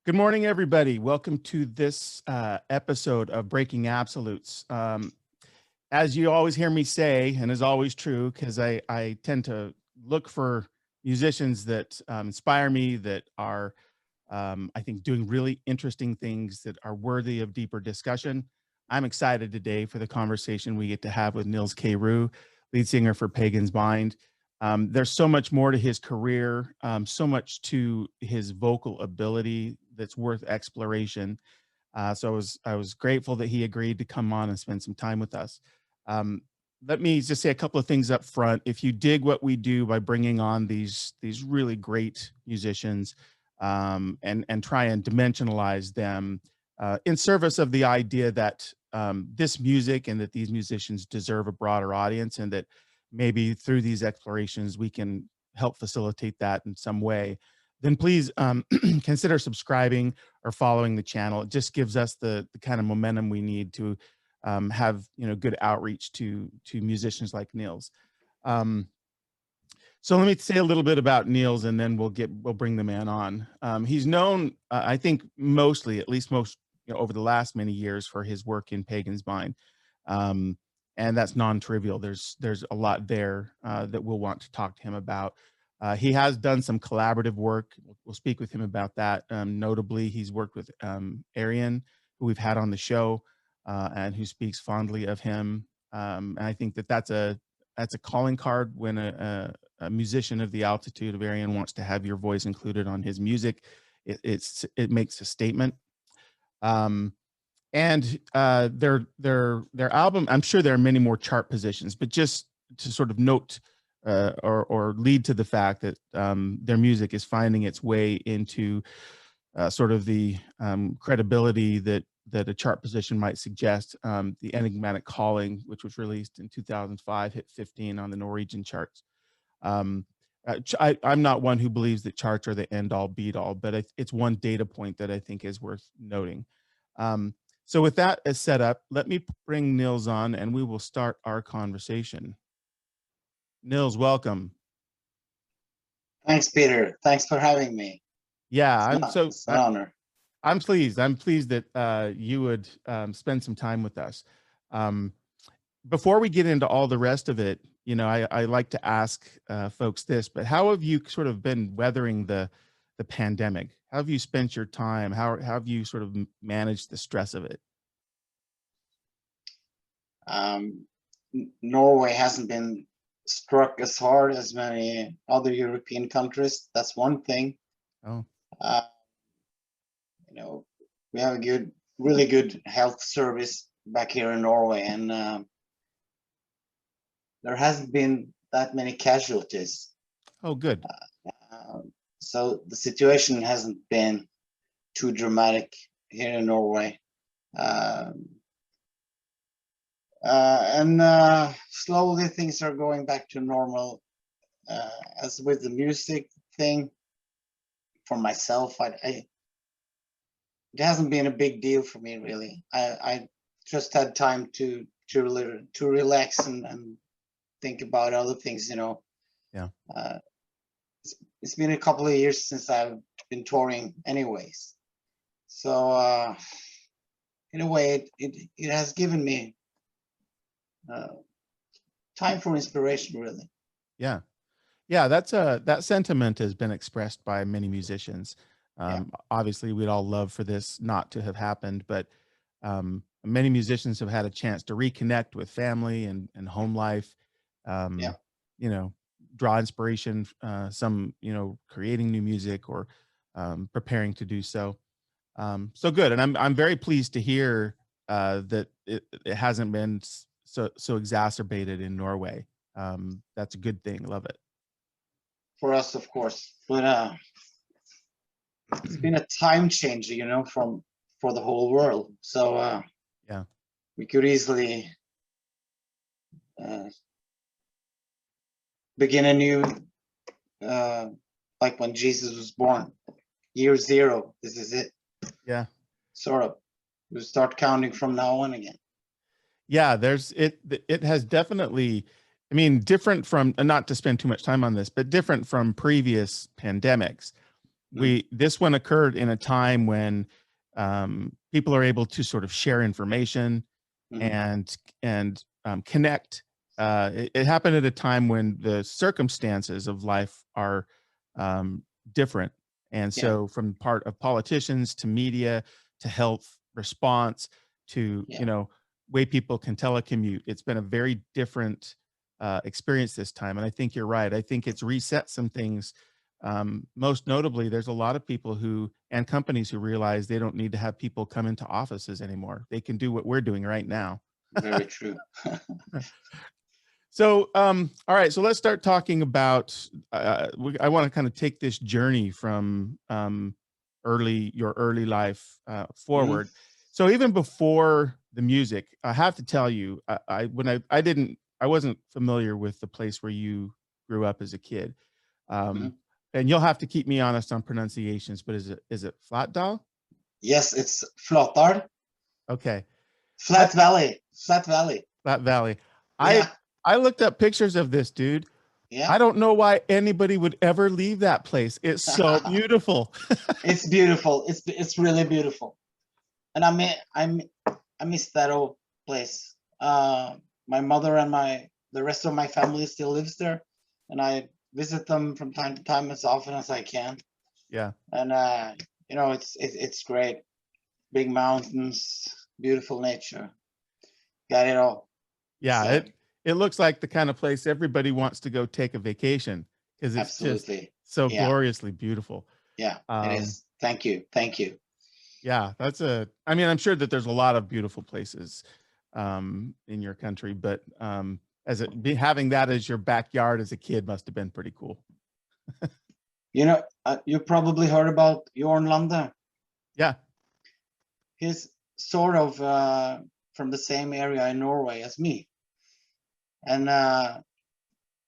Good morning, everybody. Welcome to this episode of Breaking Absolutes. As you always hear me say, and is always true, because I tend to look for musicians that inspire me, that are, I think, doing really interesting things that are worthy of deeper discussion. I'm excited today for the conversation we get to have with Nils K, lead singer for Pagan's Mind. There's so much more to his career, so much to his vocal ability that's worth exploration. So I was grateful that he agreed to come on and spend some time with us. Let me just say a couple of things up front. If you dig what we do by bringing on these really great musicians and try and dimensionalize them in service of the idea that this music and that these musicians deserve a broader audience, and that maybe through these explorations we can help facilitate that in some way, then please consider subscribing or following the channel. It just gives us the kind of momentum we need to have good outreach to musicians like Nils. So let me say a little bit about Nils, and then we'll bring the man on. He's known, I think, mostly, at least most over the last many years, for his work in Pagan's Mind. And that's non-trivial. There's a lot there that we'll want to talk to him about. He has done some collaborative work. We'll speak with him about that. Notably, he's worked with Aryan, who we've had on the show, and who speaks fondly of him. And I think that's a calling card when a musician of the altitude of Aryan wants to have your voice included on his music. It makes a statement. And their album, I'm sure there are many more chart positions, but just to sort of note or lead to the fact that their music is finding its way into sort of the credibility that a chart position might suggest. The Enigmatic Calling, which was released in 2005, hit 15 on the Norwegian charts. I'm not one who believes that charts are the end all beat all, but it's one data point that I think is worth noting. So with that as set up, let me bring Nils on and we will start our conversation. Nils, welcome. Thanks, Peter. Thanks for having me. Yeah, it's an honor. I'm pleased. I'm pleased that you would spend some time with us. Before we get into all the rest of it, I like to ask folks this, but how have you sort of been weathering the pandemic? How have you spent your time? How have you sort of managed the stress of it? Norway hasn't been struck as hard as many other European countries. That's one thing. Oh. We have a really good health service back here in Norway, and there hasn't been that many casualties. Oh, good. So the situation hasn't been too dramatic here in Norway. And slowly things are going back to normal. As with the music thing, for myself, it hasn't been a big deal for me, really. I just had time to relax and think about other things, Yeah. It's been a couple of years since I've been touring anyways. So in a way, it has given me time for inspiration, really. Yeah. That sentiment has been expressed by many musicians. Obviously, we'd all love for this not to have happened, but many musicians have had a chance to reconnect with family and home life. Draw inspiration, some creating new music or preparing to do so. So good, and I'm very pleased to hear that it hasn't been so exacerbated in Norway. That's a good thing. Love it. For us, of course, but it's been a time changer, for the whole world. So we could easily begin anew, like when Jesus was born, year zero. This is it. Yeah. Sort of. We'll start counting from now on again. Yeah, it has definitely, different from, not to spend too much time on this, but different from previous pandemics. this one occurred in a time when people are able to sort of share information and connect. It happened at a time when the circumstances of life are different. And so from part of politicians to media to health response to, way people can telecommute, it's been a very different experience this time. And I think you're right. I think it's reset some things. Most notably, there's a lot of people and companies who realize they don't need to have people come into offices anymore. They can do what we're doing right now. Very true. So, all right. So let's start talking about. I want to kind of take this journey from your early life forward. So even before the music, I have to tell you, I wasn't familiar with the place where you grew up as a kid. And you'll have to keep me honest on pronunciations, but is it Flatdal? Yes, it's Flatdal. Okay. Flat Valley. Flat Valley. Yeah. I looked up pictures of this, dude. Yeah. I don't know why anybody would ever leave that place. It's so beautiful. It's beautiful. It's really beautiful. And I miss that old place. My mother and the rest of my family still lives there, and I visit them from time to time as often as I can. Yeah. And it's great. Big mountains, beautiful nature. Got it all. Yeah, So, it looks like the kind of place everybody wants to go take a vacation because it's just so gloriously beautiful. Yeah, it is. Thank you. Yeah, I'm sure that there's a lot of beautiful places in your country, but having that as your backyard as a kid must have been pretty cool. You probably heard about Jorn Lande. Yeah. He's sort of from the same area in Norway as me. And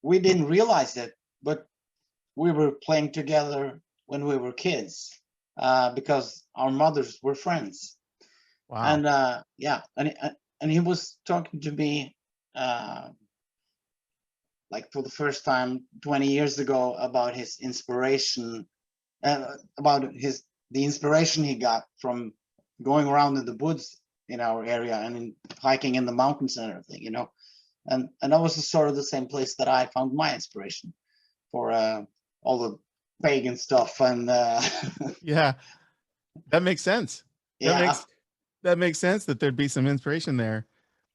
we didn't realize it, but we were playing together when we were kids because our mothers were friends. Wow. And he was talking to me like for the first time 20 years ago about his inspiration, about the inspiration he got from going around in the woods in our area and hiking in the mountains and everything, and that was sort of the same place that I found my inspiration for all the pagan stuff. And yeah, that makes sense. Yeah, that makes sense that there'd be some inspiration there.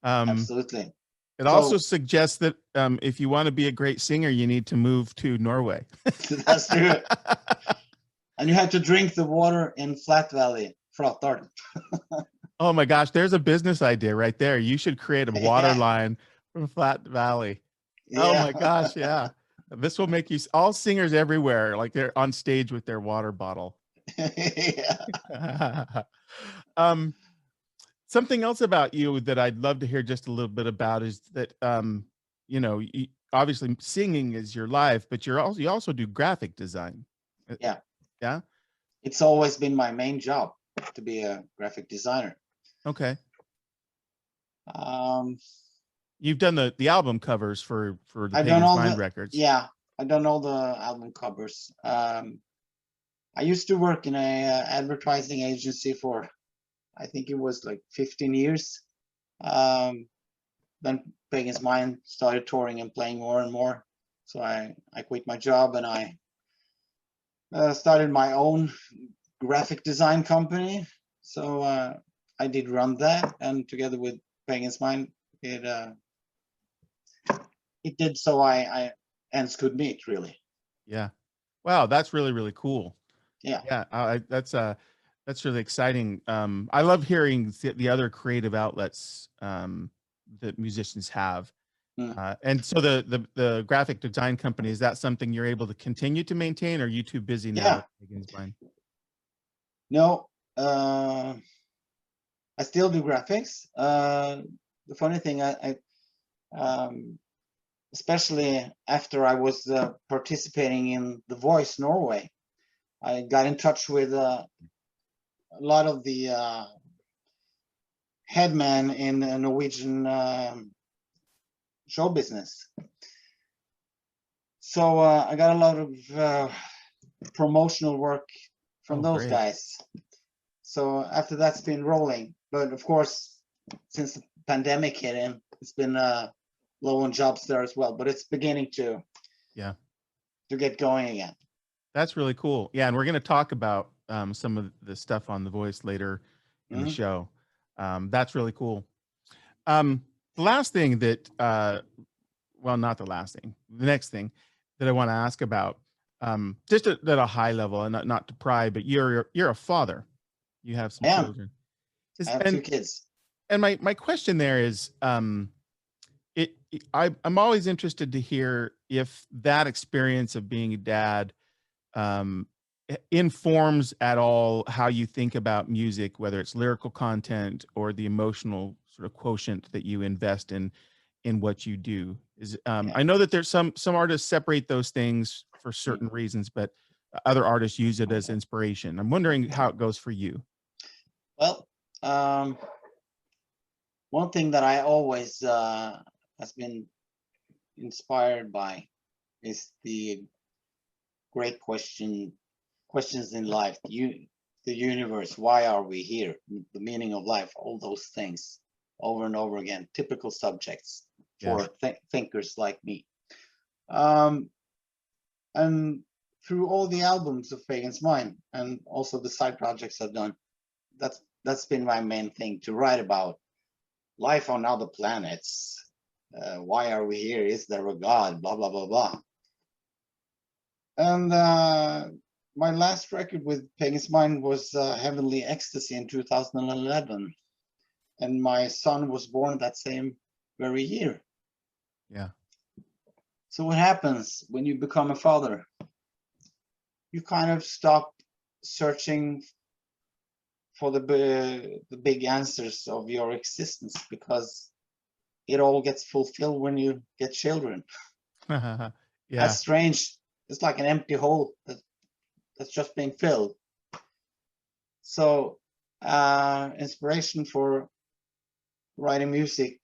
Absolutely. It also suggests that if you want to be a great singer, you need to move to Norway. That's true. And you have to drink the water in Flat Valley, Flatdal. Oh my gosh, there's a business idea right there. You should create a water line from Flat Valley. Yeah. Oh my gosh, yeah. This will make you all singers everywhere, like they're on stage with their water bottle. Yeah. Something else about you that I'd love to hear just a little bit about is that obviously singing is your life, but you also do graphic design. Yeah. Yeah. It's always been my main job to be a graphic designer. Okay. You've done the album covers for the Pagan's Mind records. Yeah, I've done all the album covers. I used to work in a advertising agency for, I think it was like 15 years. Then Pagan's Mind started touring and playing more and more. So I quit my job and I started my own graphic design company. So I did run that, and together with Pagan's Mind, it did so I ends could meet, really. Yeah. Wow, that's really, really cool. Yeah. Yeah, that's really exciting. I love hearing the other creative outlets that musicians have. And so the graphic design company, is that something you're able to continue to maintain, or are you too busy now? Yeah. With Pagan's Mind? No, I still do graphics. The funny thing, I especially after I was participating in The Voice Norway, I got in touch with a lot of the headmen in Norwegian show business. So I got a lot of promotional work from Oh, those great. guys. So after that's been rolling, but of course, since the pandemic hit in, it's been low on jobs there as well. But it's beginning to Yeah, get going again. that's really cool. Yeah, and we're going to talk about some of the stuff on The Voice later in the show. That's really cool. The last thing that, well, not the last thing, the next thing that I want to ask about, just at a high level, and not to pry, but you're a father. You have some I am. children. I have 2 kids. And my question there is, I'm always interested to hear if that experience of being a dad informs at all how you think about music, whether it's lyrical content or the emotional sort of quotient that you invest in what you do. Is I know that there's some artists separate those things for certain reasons, but other artists use it as inspiration. I'm wondering how it goes for you. Well, one thing that I always has been inspired by is the great questions in life, the universe, why are we here, the meaning of life, all those things over and over again, typical subjects for thinkers like me. And through all the albums of Pagan's Mind and also the side projects I've done, that's been my main thing, to write about life on other planets. Why are we here? Is there a God? Blah, blah, blah, blah. And my last record with Pagan's Mind was Heavenly Ecstasy in 2011. And my son was born that same very year. Yeah. So what happens when you become a father? You kind of stop searching for the big answers of your existence, because it all gets fulfilled when you get children. Yeah. That's strange. It's like an empty hole that's just being filled. So inspiration for writing music,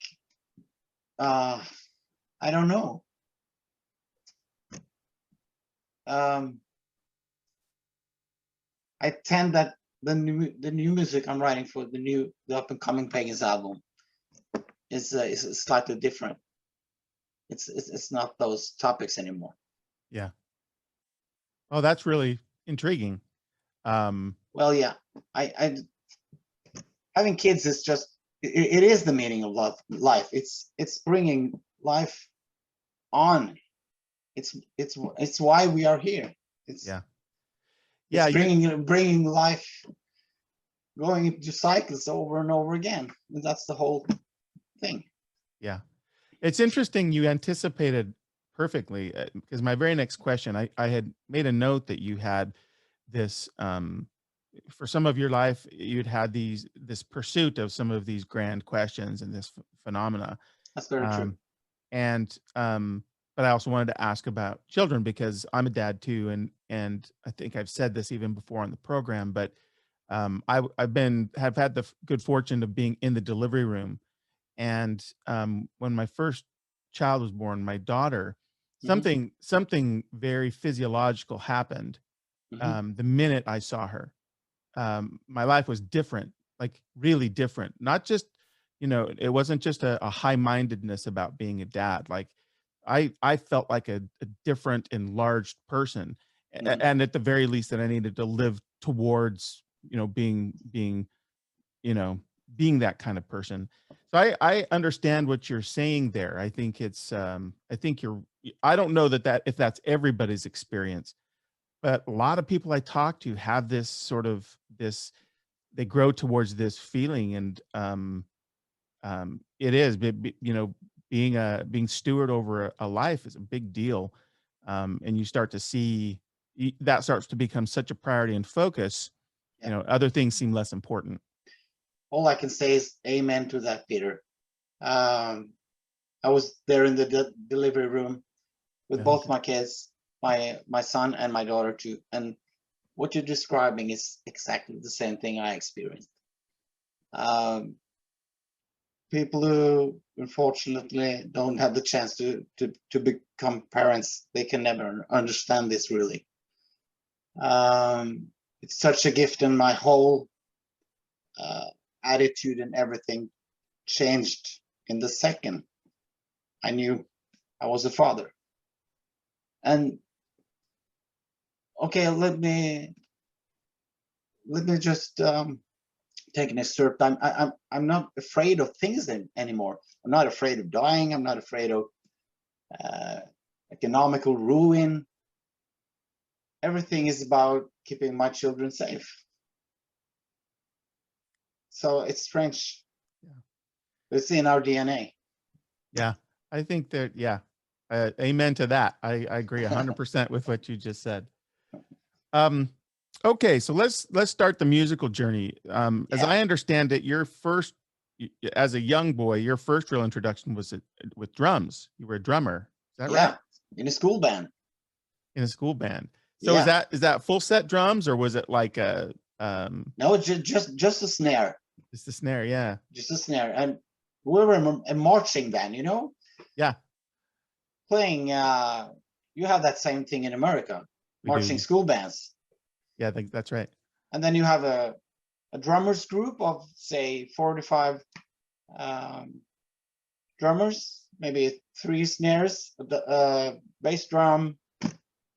I don't know. I tend that the new music I'm writing for the up and coming Pagans album is slightly different. It's not those topics anymore. Yeah. Oh, that's really intriguing. Well, yeah, I having kids is just it is the meaning of life. It's bringing life on. It's why we are here. It's bringing life, going into cycles over and over again. And that's the whole thing. Yeah, it's interesting. You anticipated perfectly, because my very next question, I had made a note that you had this, for some of your life, you'd had this pursuit of some of these grand questions and this phenomena. That's very true. And but I also wanted to ask about children, because I'm a dad too, and I think I've said this even before on the program, but have had the good fortune of being in the delivery room. And when my first child was born, my daughter, something very physiological happened the minute I saw her. My life was different, like really different. Not just, it wasn't just a high-mindedness about being a dad. Like I felt like a different, enlarged person, and at the very least that I needed to live towards, being that kind of person. So I understand what you're saying there. I think I don't know if that's everybody's experience, but a lot of people I talk to have this sort of they grow towards this feeling. And it is, being steward over a life is a big deal. And you start to see that starts to become such a priority and focus. Other things seem less important. All I can say is amen to that, Peter. I was there in the delivery room with both my kids, my son and my daughter too. And what you're describing is exactly the same thing I experienced. People who unfortunately don't have the chance to become parents, they can never understand this really. It's such a gift, and my whole attitude and everything changed in the second I knew I was a father. And okay, let me just take an excerpt. I'm not afraid of things anymore. I'm not afraid of dying. I'm not afraid of economical ruin. Everything is about keeping my children safe. So it's strange. Yeah. It's in our DNA. Yeah, I think that, yeah, amen to that. I agree 100% with what you just said. Okay, so let's start the musical journey. As I understand it, as a young boy, your first real introduction was with drums. You were a drummer. Is that right? In a school band. In a school band. So is that full set drums, or was it like a No, just a snare. Just a snare, yeah. Just a snare. And we were a marching band, you know? Yeah. Playing you have that same thing in America. Marching school bands. Yeah, I think that's right. And then you have a drummers group of, say, 45 drummers, maybe 3 snares, bass drum,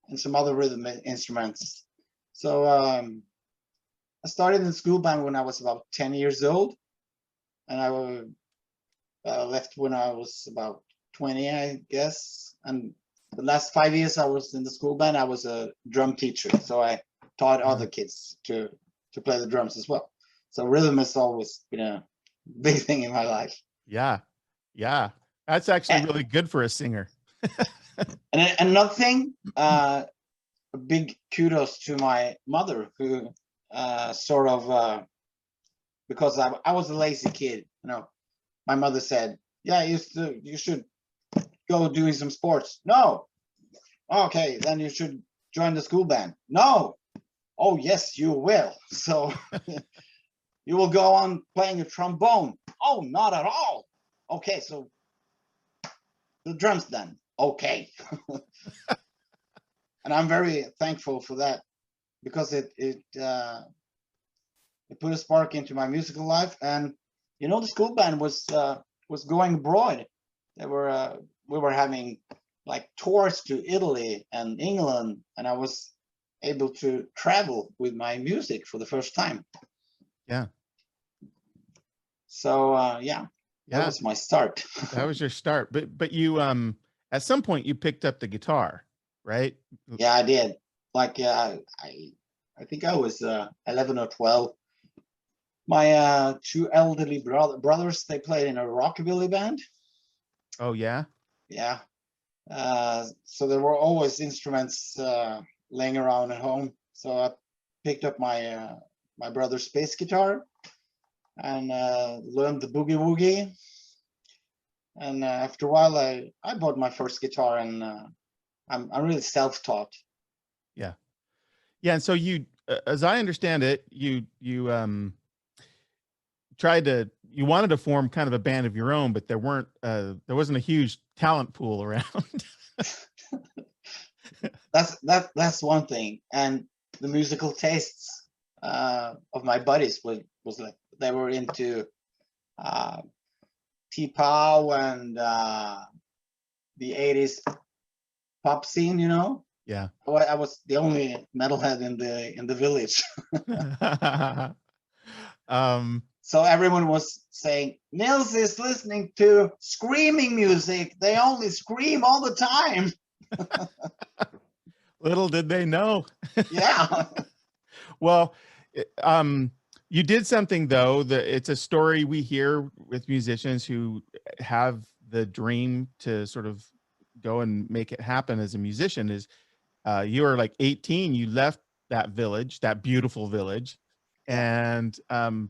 and some other rhythm instruments. So I started in the school band when I was about 10 years old, and I left when I was about 20, I guess. And the last 5 years I was in the school band, I was a drum teacher. So I taught other kids to play the drums as well. So rhythm has always been a big thing in my life. Yeah. Yeah. That's actually really good for a singer. And another thing, a big kudos to my mother, who sort of, because I was a lazy kid, you know, my mother said, yeah, you should go doing some sports. No. Okay, then you should join the school band. No. Oh, yes, you will. So you will go on playing a trombone. Oh, not at all. Okay, so the drums then. Okay. And I'm very thankful for that, because it put a spark into my musical life. And you know, the school band was going abroad. We were having like tours to Italy and England, and I was able to travel with my music for the first time. Yeah. So that was my start. That was your start. But you at some point you picked up the guitar, right? Yeah, I did. Like I think I was 11 or 12. My 2 elderly brothers, they played in a rockabilly band. Oh yeah. Yeah. So there were always instruments laying around at home. So I picked up my my brother's bass guitar and learned the boogie woogie. And after a while, I bought my first guitar, and I'm really self-taught. Yeah. Yeah. And so you, as I understand it, you you wanted to form kind of a band of your own, but there wasn't a huge talent pool around. That's one thing. And the musical tastes of my buddies was like, they were into T-Pow and the 80s pop scene, you know. Yeah. I was the only metalhead in the village. So everyone was saying, Nils is listening to screaming music. They only scream all the time. Little did they know. Yeah. Well, you did something, though, that it's a story we hear with musicians who have the dream to sort of go and make it happen as a musician. Is you were like 18, you left that village, that beautiful village, and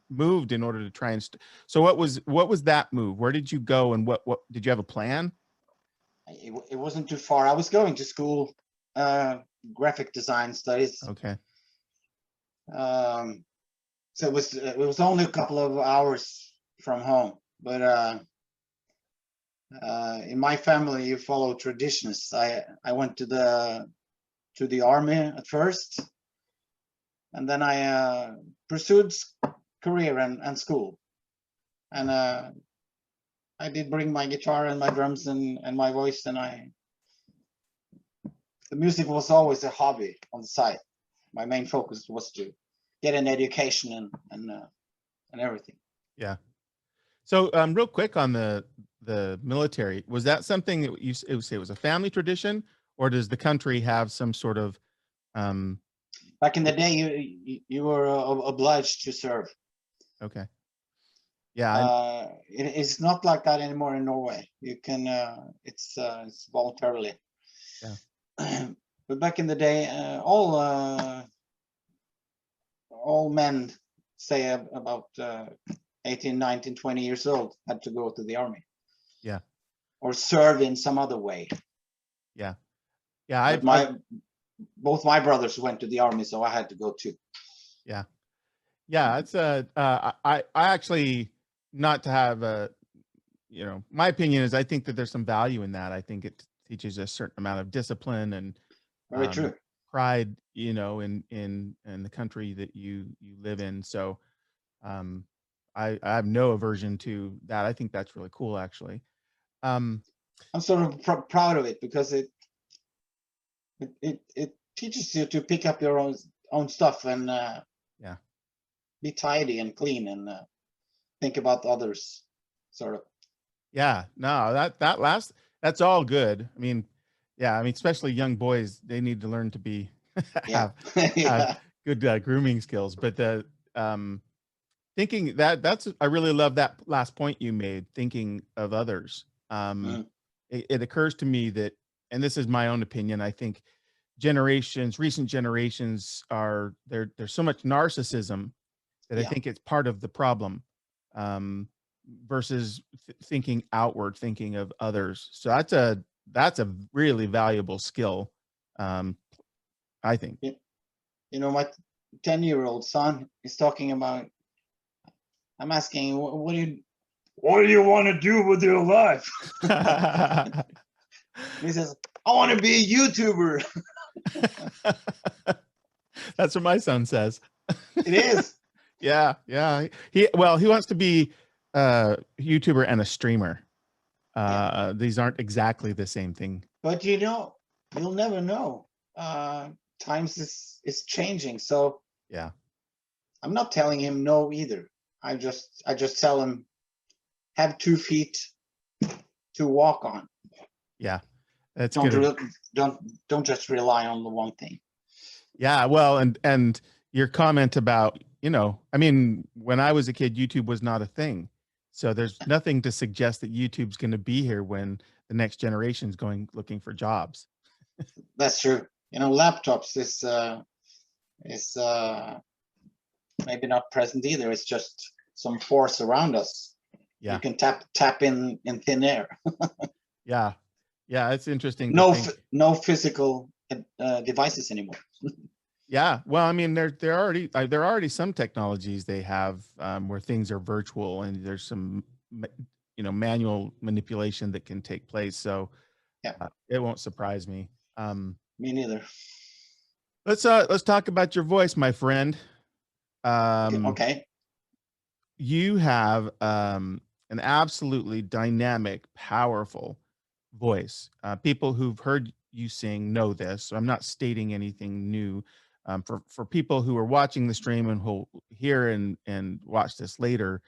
moved in order to try and so what was that move? Where did you go, and what did you have a plan? It wasn't too far. I was going to school, graphic design studies. Okay. So it was only a couple of hours from home, but in my family you follow traditions. I went to the army at first, And then I pursued career and school. And I did bring my guitar and my drums and my voice, and the music was always a hobby on the side. My main focus was to get an education and everything. Yeah. So real quick on the military, was that something that you say was a family tradition, or does the country have some sort of back in the day you were obliged to serve? Okay. Yeah. It's not like that anymore in Norway. You can it's voluntarily. Yeah. But back in the day, all men, say about 18, 19, 20 years old, had to go to the army. Yeah. Or serve in some other way. Yeah. Yeah. Both my brothers went to the army, so I had to go too. Yeah. Yeah. It's I actually, not to have a, my opinion is I think that there's some value in that. I think it teaches a certain amount of discipline and very true pride, in the country that you live in. So I have no aversion to that. I think that's really cool, actually. I'm sort of proud of it, because it teaches you to pick up your own stuff and yeah, be tidy and clean and think about others, sort of. Yeah, no, that's all good. I mean, yeah, I mean, especially young boys, they need to learn to be have good grooming skills. But the thinking that's I really love that last point you made, thinking of others. It occurs to me that, and this is my own opinion, I think recent generations there's so much narcissism that I think it's part of the problem, versus thinking outward, thinking of others. So that's a really valuable skill, I think. My 10-year-old son is talking about, I'm asking, what do you want to do with your life? He says, I want to be a YouTuber. That's what my son says. It is. Yeah. He wants to be a YouTuber and a streamer. These aren't exactly the same thing. But you'll never know. Times is changing. So yeah, I'm not telling him no either. I just tell him, have 2 feet to walk on. Yeah, that's don't just rely on the one thing. Yeah, well, and your comment about, I mean, when I was a kid, YouTube was not a thing. So there's nothing to suggest that YouTube's going to be here when the next generation's looking for jobs. That's true. Laptops is maybe not present either. It's just some force around us. Yeah. You can tap in thin air. Yeah. It's interesting. No physical devices anymore. Yeah, well, I mean, there are already some technologies they have where things are virtual, and there's some manual manipulation that can take place. So it won't surprise me. Me neither. Let's talk about your voice, my friend. Okay. You have an absolutely dynamic, powerful voice. People who've heard you sing know this, so I'm not stating anything new. For people who are watching the stream and who'll hear and watch this later,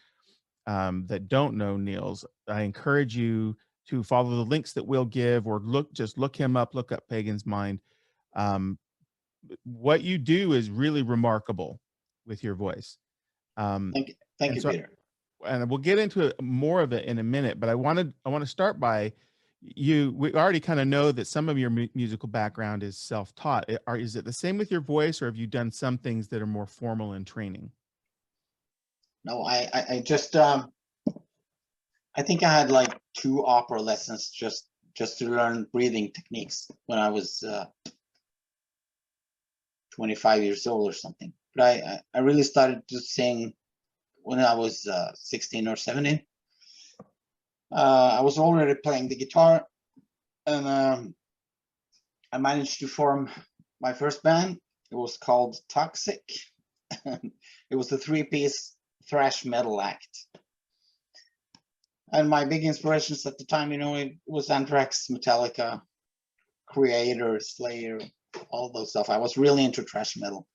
that don't know Nils, I encourage you to follow the links that we'll give, or look him up, look up Pagan's Mind. What you do is really remarkable with your voice. Thank you, Peter. And we'll get into more of it in a minute, but I want to start by we already kind of know that some of your musical background is self-taught. Is it the same with your voice, or have you done some things that are more formal in training? No, I just I think I had like 2 opera lessons just to learn breathing techniques when I was 25 years old or something. But I really started to sing when I was 16 or 17. I was already playing the guitar, and I managed to form my first band. It was called Toxic, It was a 3-piece thrash metal act. And my big inspirations at the time, it was Anthrax, Metallica, Creator, Slayer, all those stuff. I was really into thrash metal.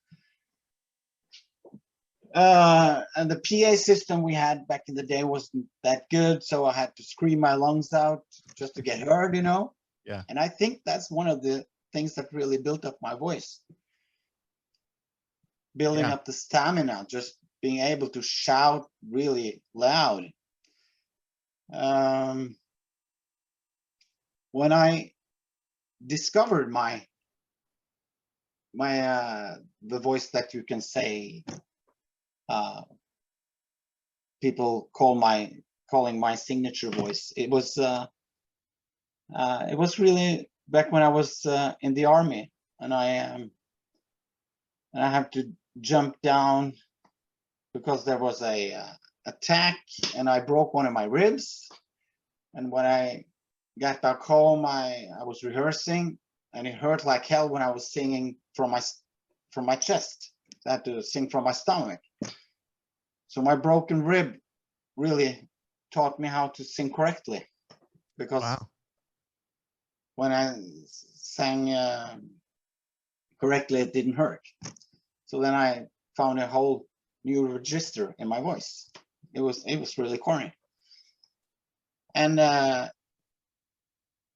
And the PA system we had back in the day wasn't that good, so I had to scream my lungs out just to get heard, Yeah. And I think that's one of the things that really built up my voice. Building up the stamina, just being able to shout really loud. When I discovered the voice that you can say, people calling my signature voice, it was really back when I was in the army, and I have to jump down because there was a attack, and I broke one of my ribs. And when I got back home, I was rehearsing, and it hurt like hell when I was singing from my chest. I had to sing from my stomach. So my broken rib really taught me how to sing correctly, because when I sang correctly, it didn't hurt. So then I found a whole new register in my voice. It was really corny. And I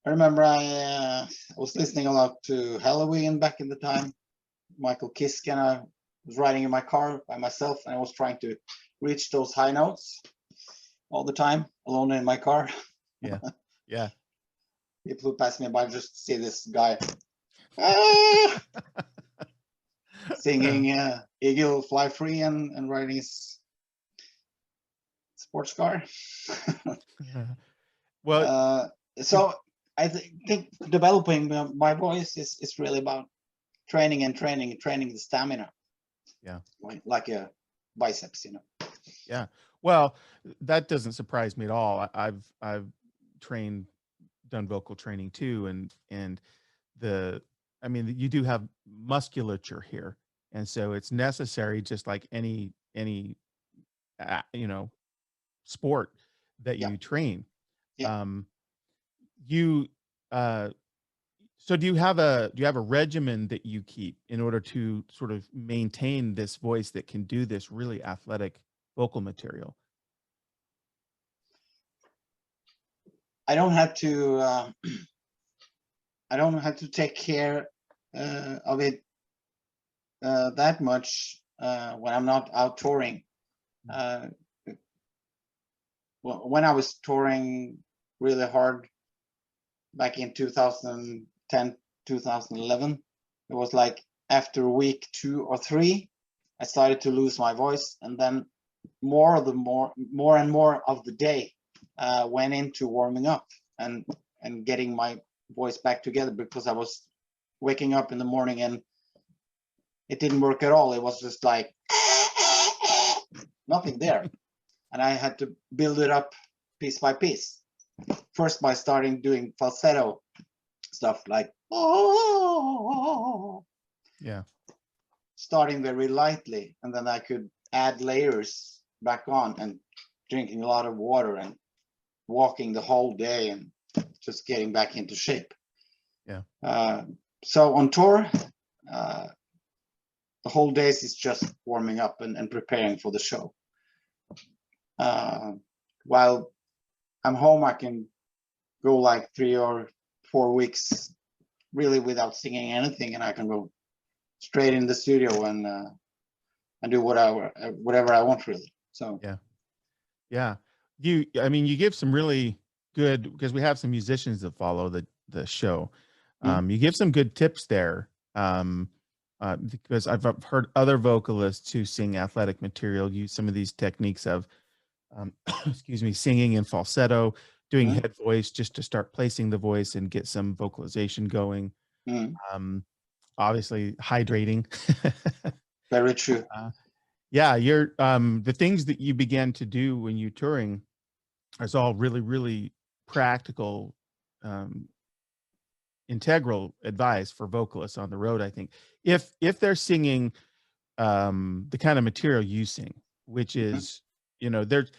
remember I was listening a lot to Halloween back in the time. Michael Kiske, and I was riding in my car by myself, and I was trying to reach those high notes all the time, alone in my car. Yeah. People who pass me by just see this guy singing Eagle Fly Free and riding his sports car. Well, so I think developing my voice is really about training the stamina. Yeah. Like a biceps, Yeah. Well, that doesn't surprise me at all. I've done vocal training too, and you do have musculature here, and so it's necessary, just like any sport that you train. So do you have a regimen that you keep in order to sort of maintain this voice that can do this really athletic vocal material? I don't have to take care of it that much when I'm not out touring. When I was touring really hard back in 2010, 2011, it was like after week 2 or 3, I started to lose my voice, and then more and more of the day went into warming up and getting my voice back together, because I was waking up in the morning and it didn't work at all. It was just like nothing there. And I had to build it up piece by piece. First by starting doing falsetto stuff like, starting very lightly, and then I could add layers back on, and drinking a lot of water and walking the whole day and just getting back into shape. So on tour, the whole days is just warming up and preparing for the show. While I'm home, I can go like 3 or 4 weeks really without singing anything, and I can go straight in the studio and do whatever I want, really. So you give some really good, because we have some musicians that follow the show. You give some good tips there, because I've heard other vocalists who sing athletic material use some of these techniques of singing in falsetto, doing head voice, just to start placing the voice and get some vocalization going. Obviously hydrating. Very true. You're the things that you began to do when you touring is all really, really practical, integral advice for vocalists on the road. I think if they're singing the kind of material you sing, which is, you know, there's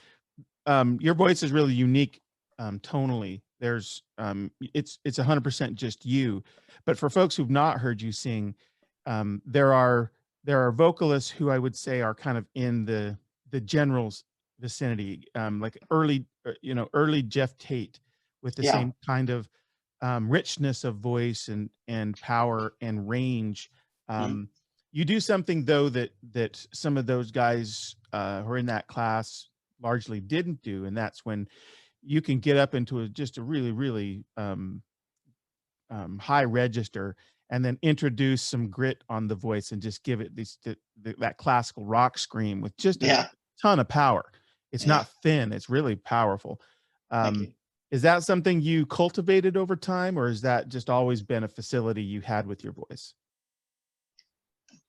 your voice is really unique tonally. There's it's 100% just you. But for folks who've not heard you sing, there are vocalists who I would say are kind of in the general's vicinity, like early, early Jeff Tate, with the Yeah. same kind of richness of voice and power and range. You do something though that some of those guys who are in that class largely didn't do, and that's when you can get up into just a really, really high register, and then introduce some grit on the voice and just give it that classical rock scream with just a ton of power. It's not thin; it's really powerful. Is that something you cultivated over time, or has that just always been a facility you had with your voice?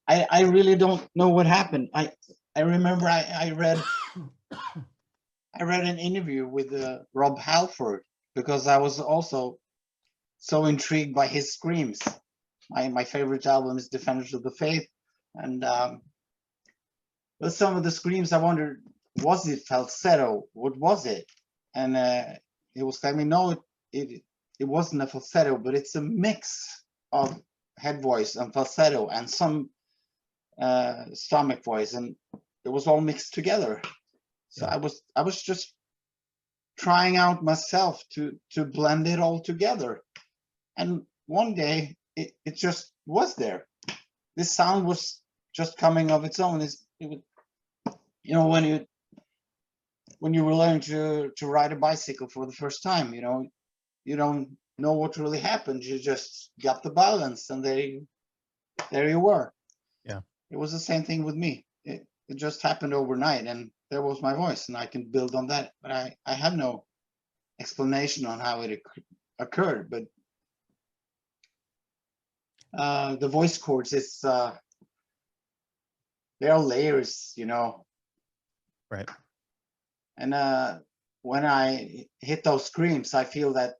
I really don't know what happened. I remember I read an interview with Rob Halford, because I was also so intrigued by his screams. My favorite album is Defenders of the Faith, and with some of the screams I wondered, was it falsetto? What was it? And he was telling me, no, it wasn't a falsetto, but it's a mix of head voice and falsetto and some stomach voice, and it was all mixed together. So I was just trying out myself to blend it all together, and one day it just was there. This sound was just coming of its own. It would, you know, when you were learning to ride a bicycle for the first time, you know, you don't know what really happened. You just got the balance, and there you were. Yeah. It was the same thing with me. It just happened overnight, and there was my voice, and I can build on that. But I have no explanation on how it occurred. But the voice cords, it's there are layers, you know. Right. And when I hit those screams, I feel that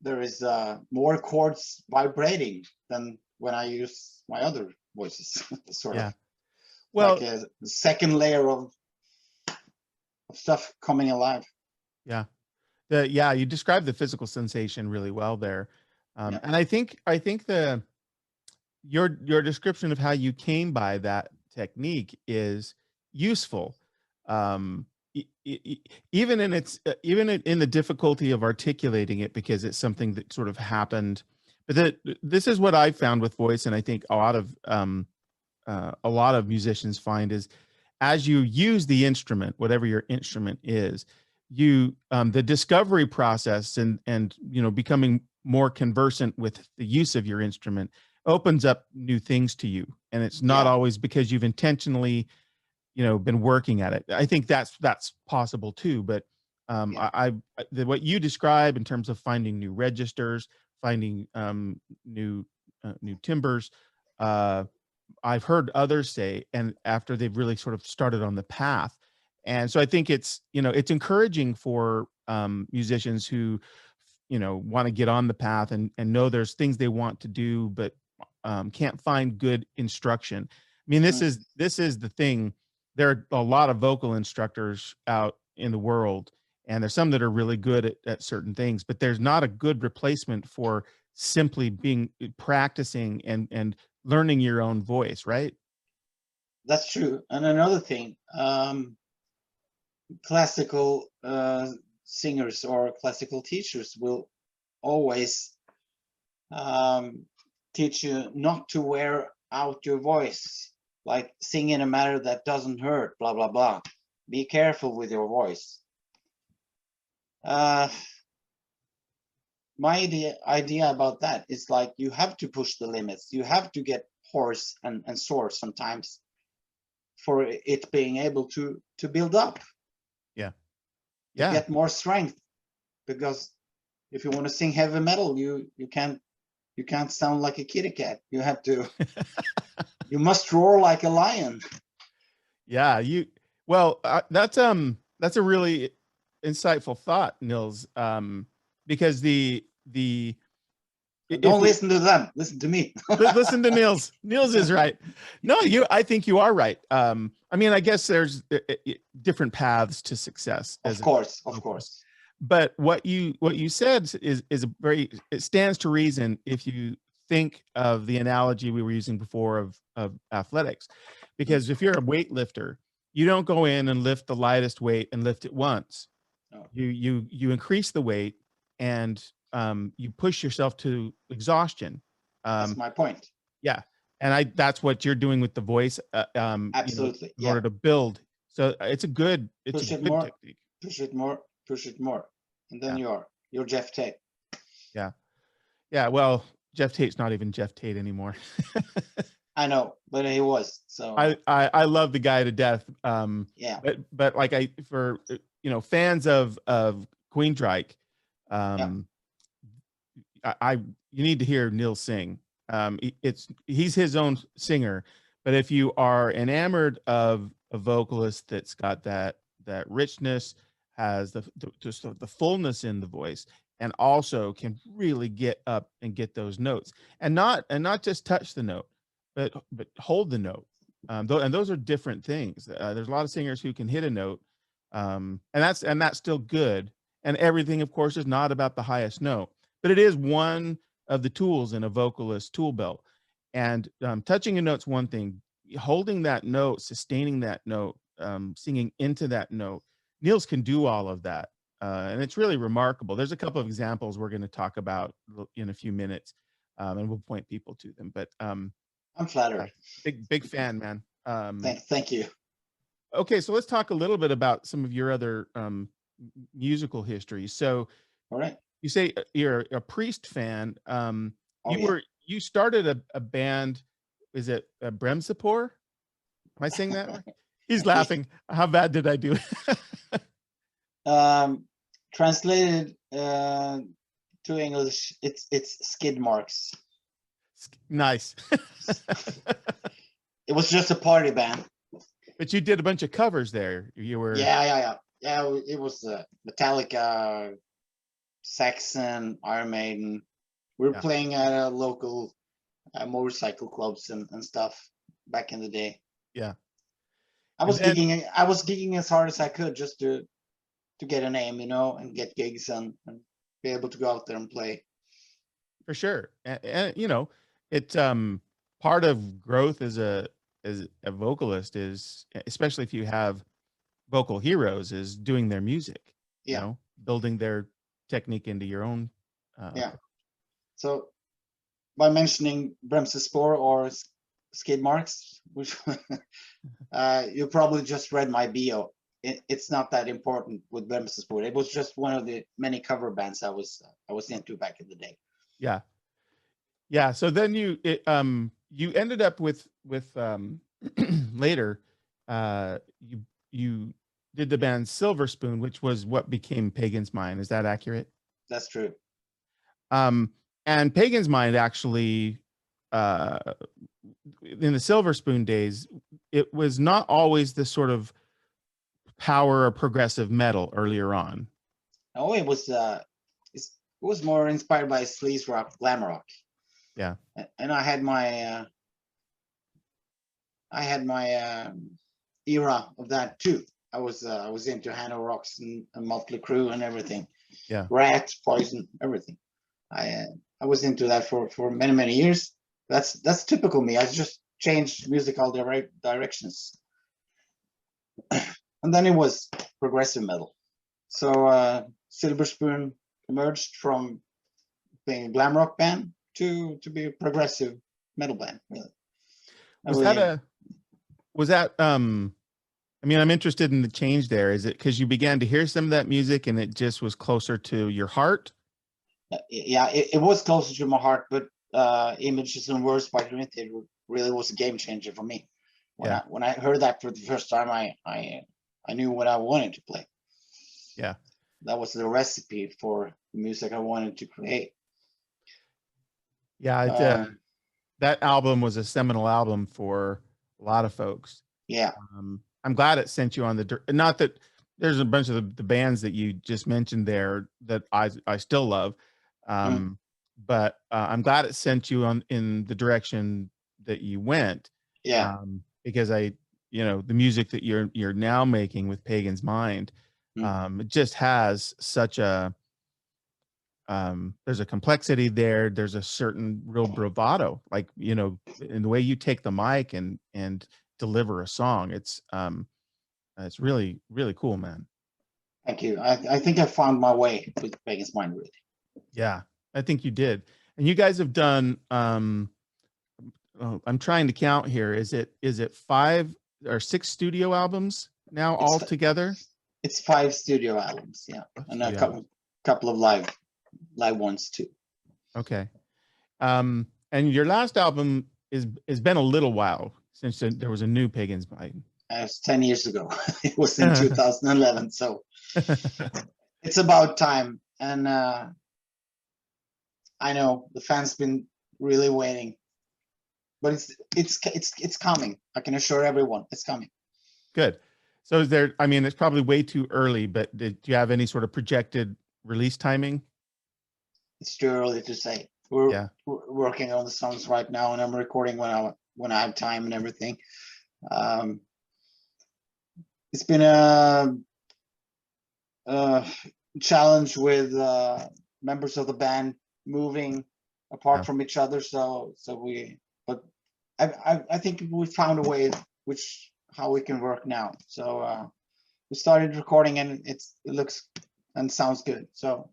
there is more chords vibrating than when I use my other voices. Sort of. Well, like a second layer of stuff coming alive. Yeah. You described the physical sensation really well there. And I think your description of how you came by that technique is useful. Even in the difficulty of articulating it, because it's something that sort of happened. But this is what I found with voice, and I think a lot of musicians find, is as you use the instrument, whatever your instrument is, you the discovery process and becoming more conversant with the use of your instrument opens up new things to you, and it's not always because you've intentionally been working at it. I think that's possible too, but what you describe in terms of finding new registers, finding new timbers, I've heard others say, and after they've really sort of started on the path. And so I think it's encouraging for musicians who want to get on the path and know there's things they want to do, but can't find good instruction. I mean, this is the thing. There are a lot of vocal instructors out in the world, and there's some that are really good at certain things, but there's not a good replacement for simply practicing and learning your own voice, right? That's true. And another thing, classical singers or classical teachers will always teach you not to wear out your voice, like sing in a manner that doesn't hurt, blah, blah, blah. Be careful with your voice. My idea about that is like you have to push the limits. You have to get hoarse and sore sometimes for it being able to build up. Get more strength, because if you want to sing heavy metal, you can't sound like a kitty cat. You have to you must roar like a lion. That's a really insightful thought, Nils, because Don't listen to them. Listen to me. Listen to Nils. Nils is right. No, I think you are right. I mean, I guess there's different paths to success. Of course. But what you said is it stands to reason if you think of the analogy we were using before of athletics, because if you're a weightlifter, you don't go in and lift the lightest weight and lift it once. No. You increase the weight and you push yourself to exhaustion. That's my point. Yeah, and that's what you're doing with the voice. Absolutely, in order to build. So it's a good technique. Push it more, and then you're Jeff Tate. Yeah. Well, Jeff Tate's not even Jeff Tate anymore. I know, but he was. So I love the guy to death. Yeah. But like for fans of Queensryche, you need to hear Nils sing. He's his own singer, but if you are enamored of a vocalist that's got that richness, has the fullness in the voice, and also can really get up and get those notes, and not just touch the note, but hold the note. And those are different things. There's a lot of singers who can hit a note, and that's still good. And everything, of course, is not about the highest note, but it is one of the tools in a vocalist tool belt. And touching a note's one thing. Holding that note, sustaining that note, singing into that note. Nils can do all of that, and it's really remarkable. There's a couple of examples we're going to talk about in a few minutes, and we'll point people to them. But I'm flattered. Big fan, man. Thank you. Okay, so let's talk a little bit about some of your other musical history. So, all right, you say you're a Priest fan. You started a band. Is it Bremsapor? Am I saying that right? He's laughing. How bad did I do? Translated to English, it's skid marks. Nice. It was just a party band. But you did a bunch of covers there. You were. Yeah. It was Metallica, Saxon, Iron Maiden. We were playing at a local motorcycle clubs and stuff back in the day. Yeah. I was gigging as hard as I could just to get a name, and get gigs and be able to go out there and play. For sure. And it's part of growth as a vocalist is, especially if you have vocal heroes, is doing their music. Building their technique into your own. So by mentioning Bremsespor or skid marks, which you probably just read my bio. It's not that important with Bremsespor. It was just one of the many cover bands I was into back in the day. Yeah. So then you ended up with later you did the band Silver Spoon, which was what became Pagan's Mind. Is that accurate? That's true. And Pagan's Mind actually, in the Silver Spoon days, it was not always the sort of power or progressive metal earlier on. No, it was more inspired by sleaze rock, glam rock. Yeah. And I had my era of that too. I was into Hano Rocks and Motley Crue and everything. Yeah. Rat, Poison, everything. I was into that for many years. That's typical me. I just changed musical directions. And then it was progressive metal. So Silver Spoon emerged from being a glam rock band to be a progressive metal band. Really. I mean, I'm interested in the change there. Is it because you began to hear some of that music and it just was closer to your heart? Yeah, it was closer to my heart, but Images and Words by Dream Theater really was a game changer for me. When I heard that for the first time, I knew what I wanted to play. Yeah. That was the recipe for the music I wanted to create. Yeah, that album was a seminal album for a lot of folks. Yeah. I'm glad it sent you on not that there's a bunch of the bands that you just mentioned there that I still love. but I'm glad it sent you on in the direction that you went. Yeah. Because the music that you're now making with Pagan's Mind, it just has such a there's a complexity there. There's a certain real bravado, like, in the way you take the mic and deliver a song. It's really, really cool, man. Thank you. I think I found my way with Pagan's Mind, really. Yeah, I think you did. And you guys have done, I'm trying to count here. Is it 5 or 6 studio albums now all together? It's 5 studio albums, yeah. And a couple of live ones too. Okay. And your last album has been a little while since there was a new Pagan's Mind. It was 10 years ago. It was in 2011, so it's about time. And I know the fans been really waiting, but it's coming. I can assure everyone it's coming. Good. So is there? I mean, it's probably way too early, but do you have any sort of projected release timing? It's too early to say. We're working on the songs right now, and I'm recording when I have time and everything. It's been a challenge with members of the band moving apart from each other. But I think we found a way how we can work now. So we started recording, and it looks and sounds good. So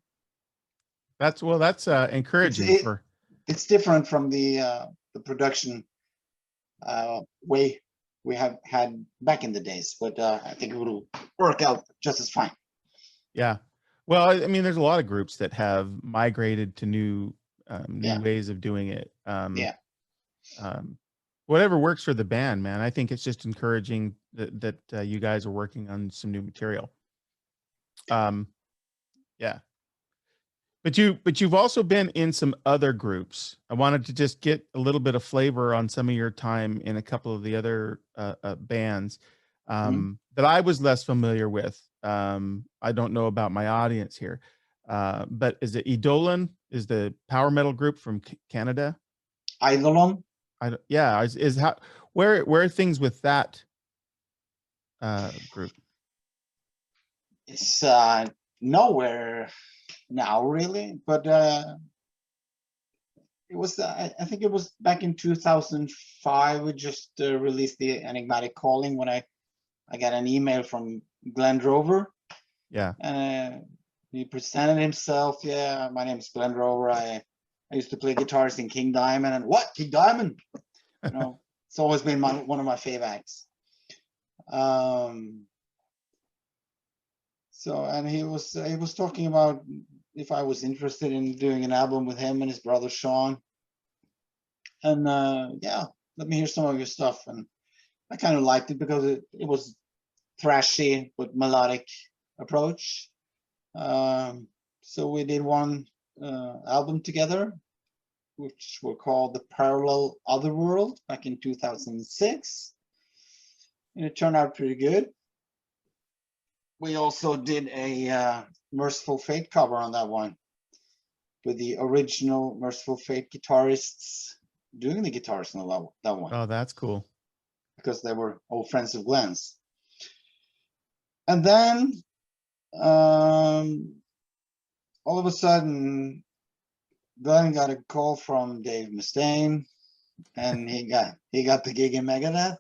that's encouraging. It's different from the production way we have had back in the days, but I think it will work out just as fine. Yeah. Well, I mean, there's a lot of groups that have migrated to new ways of doing it. Whatever works for the band, man. I think it's just encouraging that you guys are working on some new material. Yeah. But you've also been in some other groups. I wanted to just get a little bit of flavor on some of your time in a couple of the other bands that I was less familiar with. I don't know about my audience here, but is it Eidolon? Is the power metal group from Canada? Eidolon? Yeah. Where are things with that group? It's nowhere now, really, but it was I think it was back in 2005 we just released the Enigmatic Calling, when I got an email from Glenn Drover. And he presented himself. Yeah, my name is Glenn Drover. I used to play guitars in King Diamond. And what, King Diamond? It's always been one of my favorite acts. So, and he was talking about if I was interested in doing an album with him and his brother Sean. And let me hear some of your stuff. And I kind of liked it because it was thrashy but melodic approach. So we did one album together, which were called The Parallel Otherworld, back in 2006. And it turned out pretty good. We also did a Merciful Fate cover on that one, with the original Merciful Fate guitarists doing the guitars on that one. Oh, that's cool. Because they were old friends of Glenn's. And then all of a sudden, Glenn got a call from Dave Mustaine, and he got the gig in Megadeth.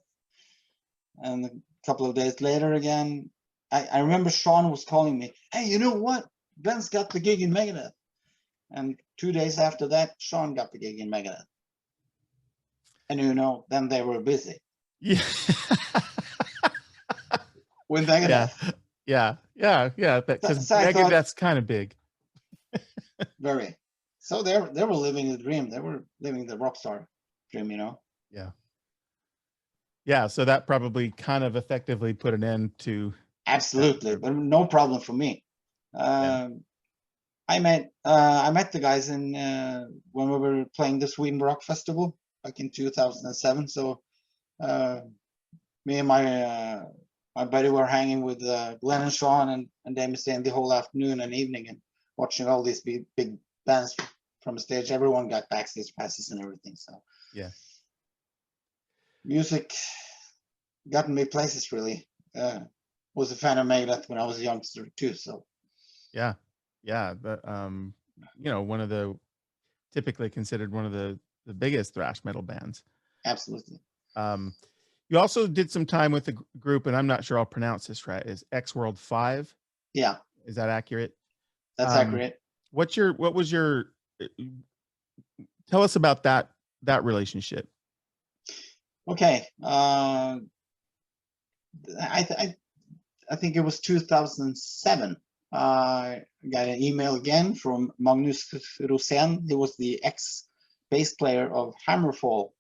And a couple of days later again, I remember Sean was calling me, hey, you know what? Glenn's got the gig in Megadeth. And 2 days after that, Sean got the gig in Megadeth. And then they were busy. Yeah. With Megadeth. Yeah. Because Megadeth's kind of big. Very. So they were living the dream. They were living the rock star dream, Yeah. Yeah. So that probably kind of effectively put an end to. Absolutely, but no problem for me. I met the guys in when we were playing the Sweden Rock Festival back in 2007. So me and my buddy were hanging with Glenn and Sean and Dave Mustaine the whole afternoon and evening, and watching all these big bands from the stage. Everyone got backstage passes and everything. So Yeah. Music got me places, really. Was a fan of Megadeth when I was a youngster too. So Yeah. But one of the typically considered one of the biggest thrash metal bands. absolutely. You also did some time with the group, and I'm not sure I'll pronounce this right. Is X World 5? Yeah, Is that accurate? that's accurate. What was your tell us about that relationship? Okay. I think it was 2007. I got an email again from Magnus Rosén. He was the ex-bass player of Hammerfall,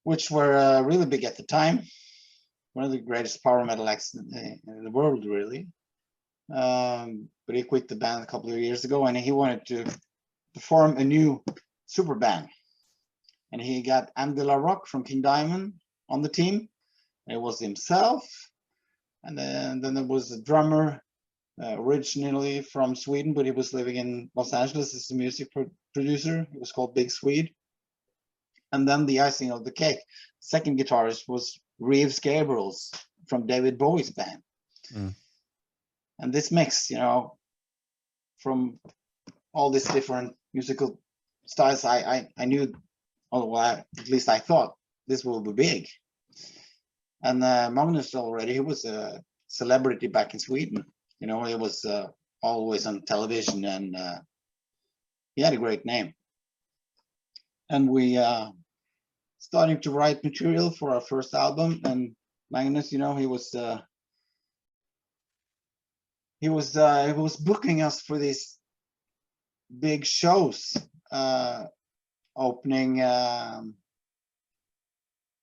which were really big at the time. One of the greatest power metal acts in the world, really. But he quit the band a couple of years ago, and he wanted to form a new super band. And he got Andy LaRock from King Diamond on the team. It was himself, and then there was a drummer, originally from Sweden, but he was living in Los Angeles as a music producer. It was called Big Swede. And then the icing of the cake, second guitarist was Reeves Gabriels from David Bowie's band. And this mix, from all these different musical styles, I knew, at least I thought this will be big. And Magnus already, he was a celebrity back in Sweden. He was always on television, and he had a great name. And we starting to write material for our first album. And Magnus, he was booking us for these big shows, opening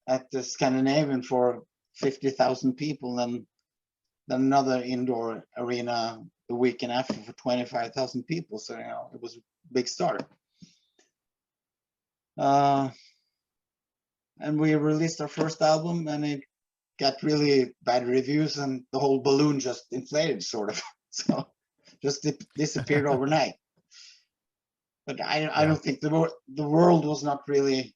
at the Scandinavian for 50,000 people, and then another indoor arena the weekend after for 25,000 people. So it was a big start. And we released our first album, and it got really bad reviews, and the whole balloon just inflated, sort of. So just disappeared overnight. But I don't think the world was not really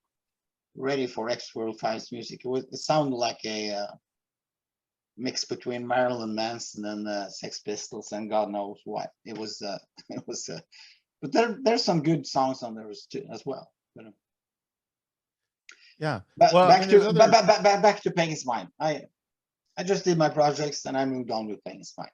ready for X World 5's music. It sounded like a mix between Marilyn Manson and Sex Pistols and God knows what. It was but there's some good songs on there as well. Yeah. Back to Pagan's Mind. I just did my projects and I moved on with Pagan's Mind.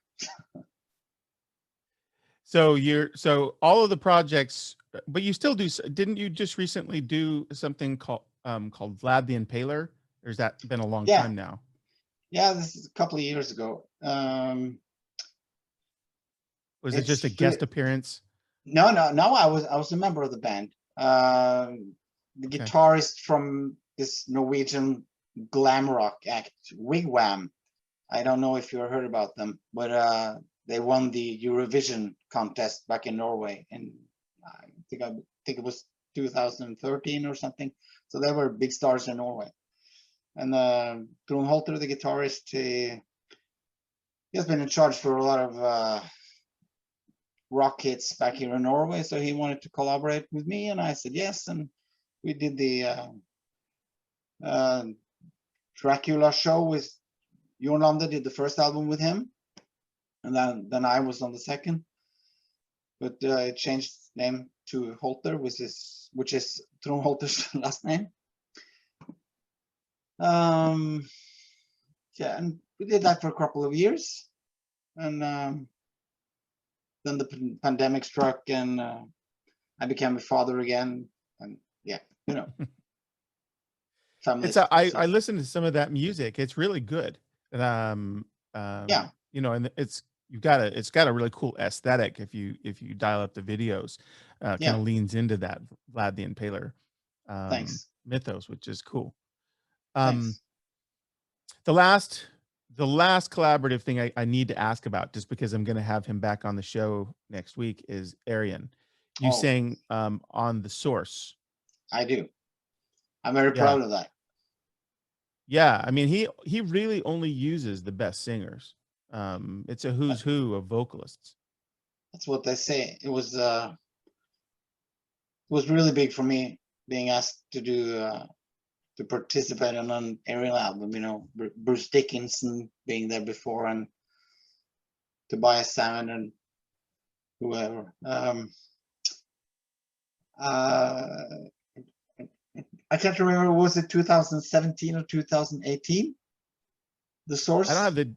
So all of the projects, but you still do. Didn't you just recently do something called Vlad the Impaler? Or has that been a long time now? Yeah, this is a couple of years ago. Was it just a guest appearance? No. I was a member of the band. The guitarist from this Norwegian glam rock act, Wigwam. I don't know if you heard about them, but they won the Eurovision contest back in Norway, and I think it was 2013 or something. So they were big stars in Norway. And Trond Hotler, the guitarist, he has been in charge for a lot of rock hits back here in Norway. So he wanted to collaborate with me, and I said yes. And we did the Dracula show with Jon Lande, did the first album with him. And then I was on the second. But it changed name to Hotler, which is Trond Hotler's last name. And we did that for a couple of years, and then the pandemic struck, and I became a father again, and family. I listened to some of that music. It's really good. And it's got a really cool aesthetic if you dial up the videos. Kind of leans into that Vlad the Impaler mythos, which is cool. The last collaborative thing I need to ask about, just because I'm going to have him back on the show next week, is Aryan. You sang on The Source. I do. I'm very proud of that. Yeah, I mean, he really only uses the best singers. It's a who's who of vocalists. That's what they say. It was was really big for me being asked to do to participate on an Ayreon album. You know, Bruce Dickinson being there before, and Tobias Salmon and whoever. I can't remember. Was it 2017 or 2018? The source. I don't have the.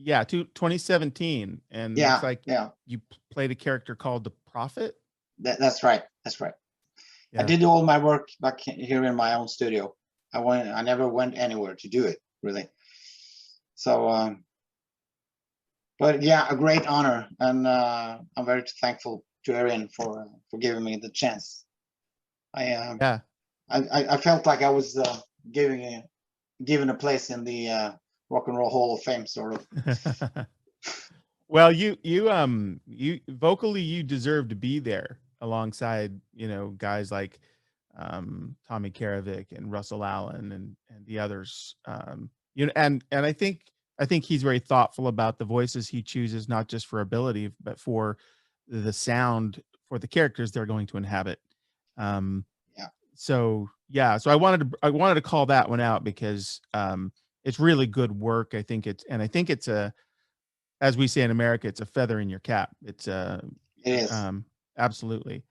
Yeah, 2017, and Yeah, looks like yeah. you played a character called the Prophet. That's right. That's right. Yeah. I did all my work back here in my own studio. I never went anywhere to do it, really. So, but yeah, a great honor, and I'm very thankful to Aryan for giving me the chance. I felt like I was given a place in the Rock and Roll Hall of Fame, sort of. Well, you vocally, you deserve to be there alongside, you know, guys like Tommy Karavik and Russell Allen and the others. You know, and I think he's very thoughtful about the voices he chooses, not just for ability, but for the sound for the characters they're going to inhabit. So I wanted to call that one out because it's really good work. I think it's a, as we say in America, it's a feather in your cap. It is. Absolutely.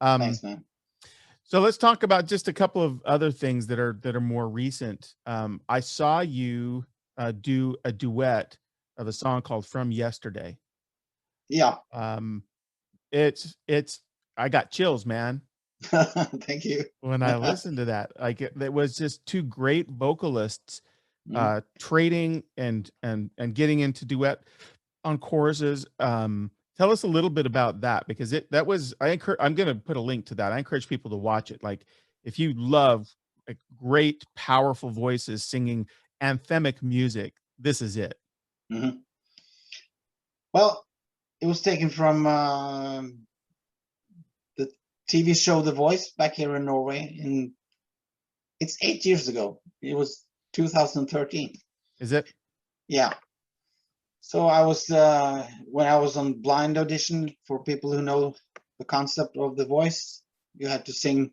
Thanks, man. So let's talk about just a couple of other things that are more recent. I saw you do a duet of a song called "From Yesterday." Yeah. It's I got chills, man. Thank you. When I listened to that, like it was just two great vocalists trading and getting into duet on choruses. Tell us a little bit about that, because I'm going to put a link to that. I encourage people to watch it. Like, if you love like great, powerful voices singing anthemic music, this is it. Mm-hmm. Well, it was taken from the TV show The Voice back here in Norway. It's 8 years ago. It was 2013. Is it? Yeah. So I was when I was on blind audition, for people who know the concept of The Voice, you had to sing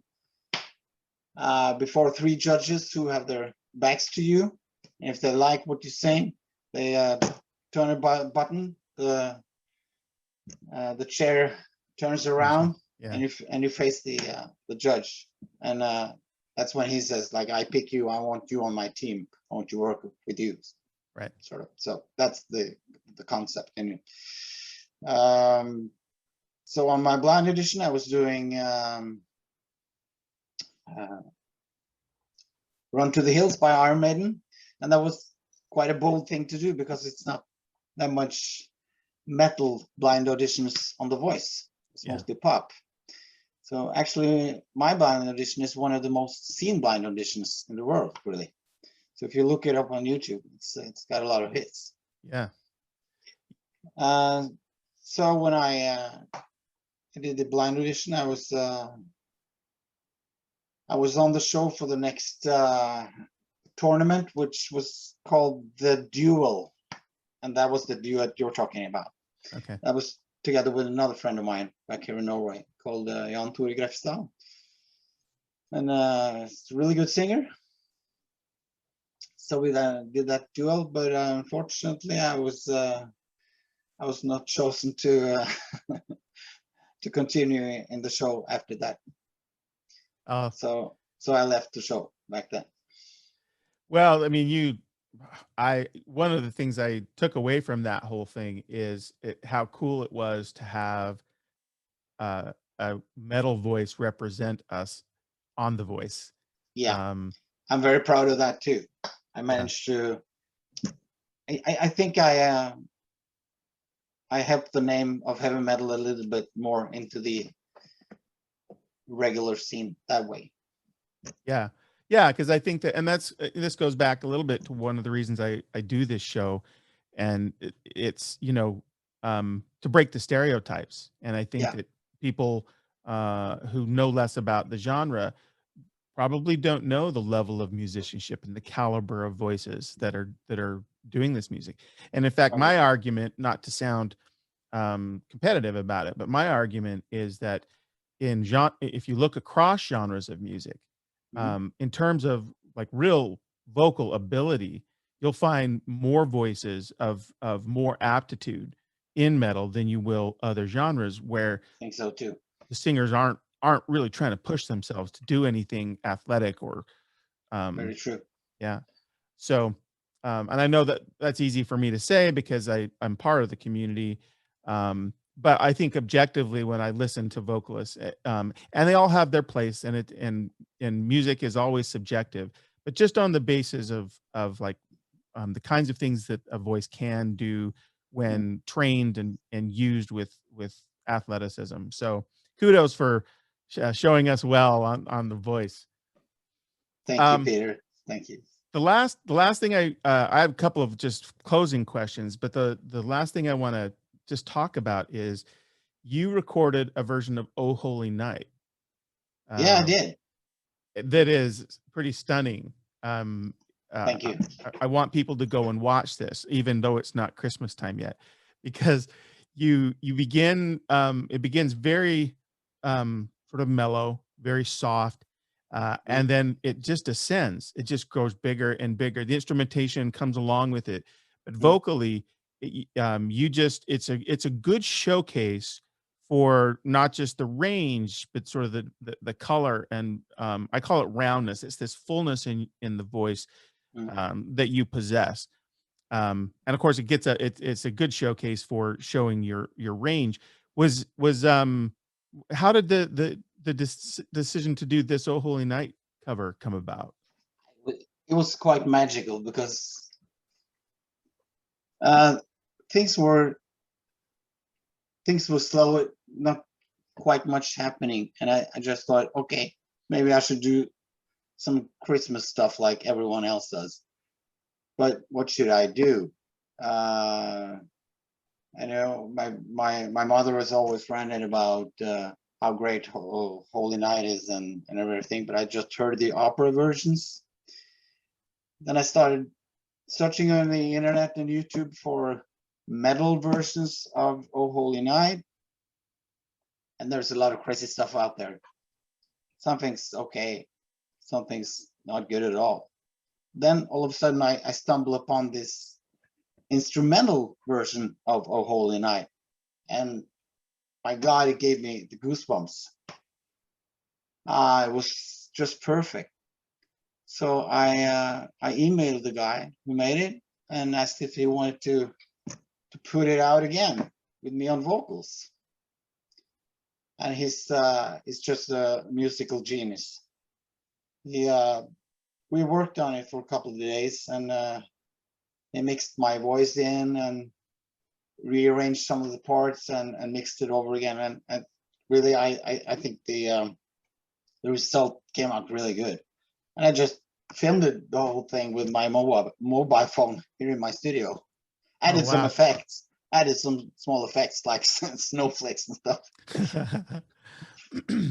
before 3 judges who have their backs to you. And if they like what you sing, they turn a button. The chair turns around, and you face the judge, and that's when he says, like, I pick you. I want you on my team. I want to work with you. Right. Sort of. So that's the concept. And so on my blind audition, I was doing Run to the Hills by Iron Maiden. And that was quite a bold thing to do, because it's not that much metal blind auditions on The Voice. It's mostly pop. So actually, my blind audition is one of the most seen blind auditions in the world, really. So if you look it up on YouTube, it's got a lot of hits. Yeah. So when I did the blind audition, I was on the show for the next tournament, which was called The Duel, and that was the duet you're talking about. Okay. That was together with another friend of mine back here in Norway called Jan Tore Grefstad, and it's a really good singer. So we did that duel, but unfortunately, I was not chosen to to continue in the show after that. So I left the show back then. Well, I mean, one of the things I took away from that whole thing is how cool it was to have a metal voice represent us on The Voice. Yeah, I'm very proud of that too. I managed to. I think I helped the name of heavy metal a little bit more into the regular scene that way. Yeah, because I think that, and this goes back a little bit to one of the reasons I do this show, and it's to break the stereotypes. And I think that people who know less about the genre probably don't know the level of musicianship and the caliber of voices that are doing this music. And in fact, my argument, not to sound competitive about it, but my argument is that if you look across genres of music, Mhm. in terms of like real vocal ability, you'll find more voices of more aptitude in metal than you will other genres, where I think so too. the singers aren't really trying to push themselves to do anything athletic or um Very true. yeah. So and I know that that's easy for me to say because I'm part of the community. But I think objectively, when I listen to vocalists, and they all have their place, and music is always subjective, but just on the basis of like the kinds of things that a voice can do Mhm. when trained and used with athleticism. So kudos for showing us well on the voice. Thank you, Um, Peter. Thank you. the last thing I have a couple of just closing questions, but the last thing I want to just talk about is you recorded a version of "Oh Holy Night" Yeah, I um, did. that is pretty stunning. Um, uh, Thank you. I want people to go and watch this, even though it's not Christmas time yet, because you begin. It begins very sort of mellow, very soft, Mhm. and then it just ascends. It just grows bigger and bigger. The instrumentation comes along with it, but Mhm. vocally, you just it's a good showcase for not just the range, but sort of the color and I call it roundness. It's this fullness in the voice Mhm. that you possess. And of course, it's a good showcase for showing your range. Was how did the decision to do this "Oh Holy Night" cover come about? It was quite magical because uh, things were things were slow, not quite much happening, and I just thought, okay, maybe I should do some Christmas stuff like everyone else does. But what should I do? Uh, I know my mother was always ranting about how great Holy Night is and everything, but I just heard the opera versions. Then I started searching on the internet and YouTube for metal versions of Oh Holy Night, and there's a lot of crazy stuff out there. Something's okay, something's not good at all. Then all of a sudden I stumble upon this instrumental version of Oh Holy Night, and my God, it gave me the goosebumps. It was just perfect. So I emailed the guy who made it and asked if he wanted to put it out again with me on vocals. And he's just a musical genius. He We worked on it for a couple of days, and he mixed my voice in and rearranged some of the parts and mixed it over again. And really, I think the result came out really good. And I just filmed it, the whole thing with my mobile phone here in my studio. Oh Added some wow. effects, added some small effects like snowflakes and stuff.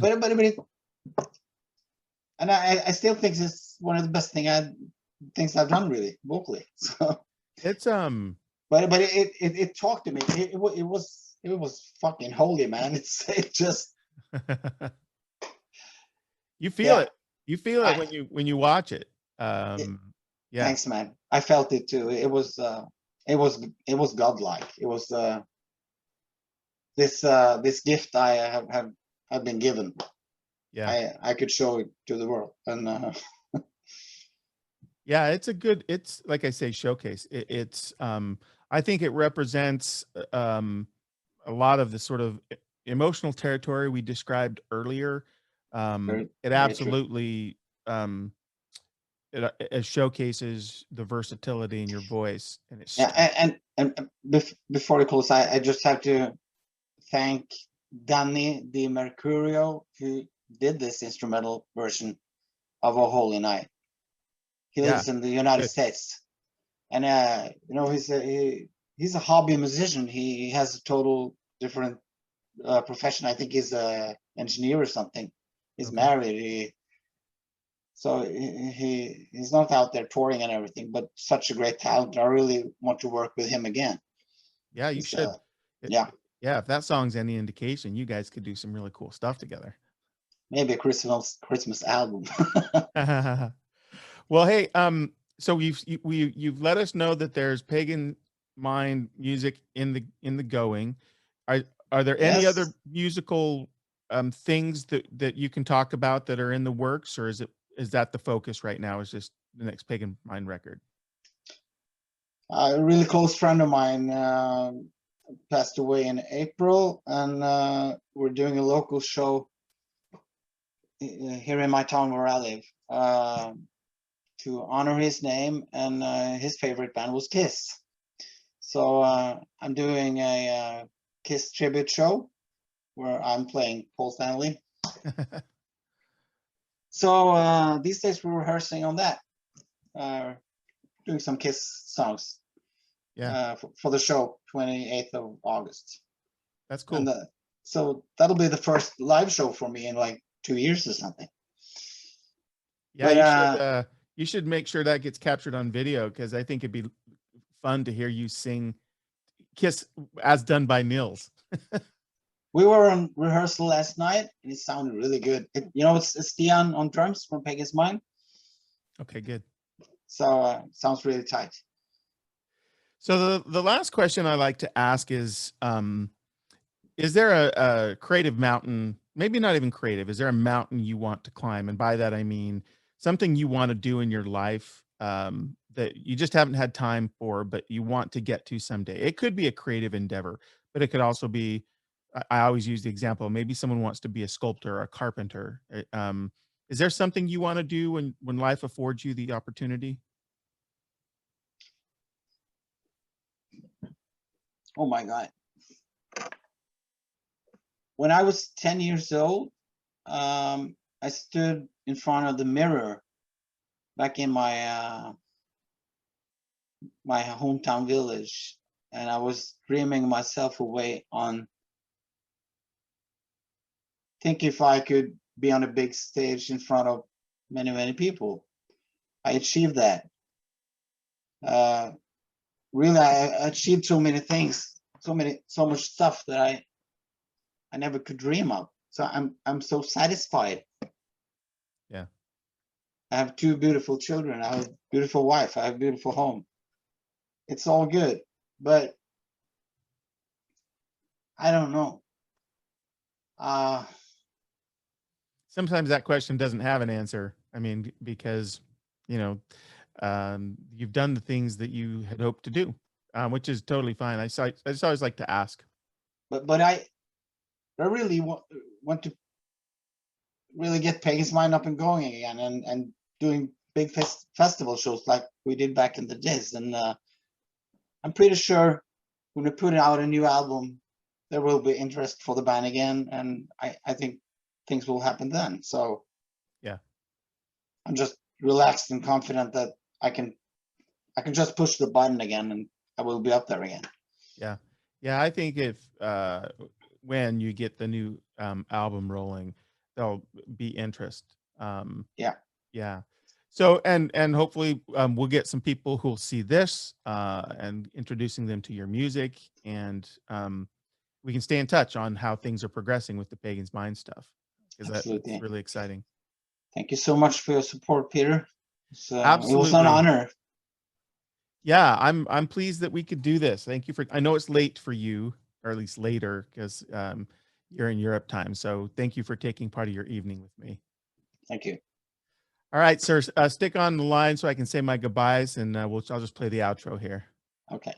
But it, and I still think it's one of the best things I've done really vocally. So, It's but it talked to me. It was fucking holy, man. It just you feel yeah. it. You feel it I when you watch it. it, Yeah. Thanks, man. I felt it too. It was godlike. It was this gift I have been given. Yeah. I could show it to the world, and Yeah, it's like I say, showcase. I think it represents a lot of the sort of emotional territory we described earlier. very It very true. absolutely it showcases the versatility in your voice and Yeah, before we close, I just have to thank Danny Di Mercurio who did this instrumental version of A Holy Night. He yeah, lives in the United good. States, and he's a hobby musician. He has a total different profession. I think he's a engineer or something. He's Okay. married. He's not out there touring and everything, but such a great talent. I really want to work with him again. Yeah, you He's should. It, yeah. Yeah, if that song's any indication, you guys could do some really cool stuff together. Maybe a Christmas album. Well, hey, so you've let us know that there's pagan mind music in the going. Are are there any other Yes. musical things that you can talk about that are in the works, or is that the focus right now? Is just the next pagan mind record? A really close friend of mine passed away in April, and we're doing a local show here in my town where I live to honor his name, and his favorite band was Kiss. So I'm doing a Kiss tribute show where I'm playing Paul Stanley. So these days we're rehearsing on that, doing some Kiss songs. Yeah, For the show, 28th of August. that's cool. And so that'll be the first live show for me in like 2 years or something. Yeah, But you should make sure that gets captured on video, because I think it'd be fun to hear you sing Kiss as done by Nils. we were on rehearsal last night, and it sounded really good. It's Stian on drums from Pagan's Mind. Okay, good. So sounds really tight. So the last question I like to ask is there a creative mountain, maybe not even creative, is there a mountain you want to climb? And by that, I mean something you want to do in your life that you just haven't had time for, but you want to get to someday. It could be a creative endeavor, but it could also be, I always use the example, maybe someone wants to be a sculptor or a carpenter. Is there something you want to do when life affords you the opportunity? Oh my God. When I was 10 years old, I stood in front of the mirror back in my my hometown village, and I was dreaming myself away on think if I could be on a big stage in front of many, many people. I achieved that. Really, I achieved so many things, so much stuff that I never could dream of. So I'm so satisfied. Yeah. I have 2 beautiful children. I have a beautiful wife. I have a beautiful home. It's all good, but I don't know. Sometimes that question doesn't have an answer. I mean, because, you know, you've done the things that you had hoped to do, which is totally fine. I just always like to ask. But I really want to really get Pagan's Mind up and going again, and doing big festival shows like we did back in the days. And I'm pretty sure when we put out a new album, there will be interest for the band again, and I think things will happen then. So yeah, I'm just relaxed and confident that I can just push the button again, and I will be up there again. Yeah, yeah. I think if when you get the new album rolling, there'll be interest. Yeah. Yeah. So and hopefully we'll get some people who'll see this and introducing them to your music, and we can stay in touch on how things are progressing with the Pagan's Mind stuff, because that's really exciting. Thank you so much for your support, Peter. Absolutely. It was an honor. Yeah, I'm pleased that we could do this. Thank you I know it's late for you, or at least later, because you're in Europe time. So thank you for taking part of your evening with me. Thank you. All right, sir. Stick on the line so I can say my goodbyes, and I'll just play the outro here. Okay.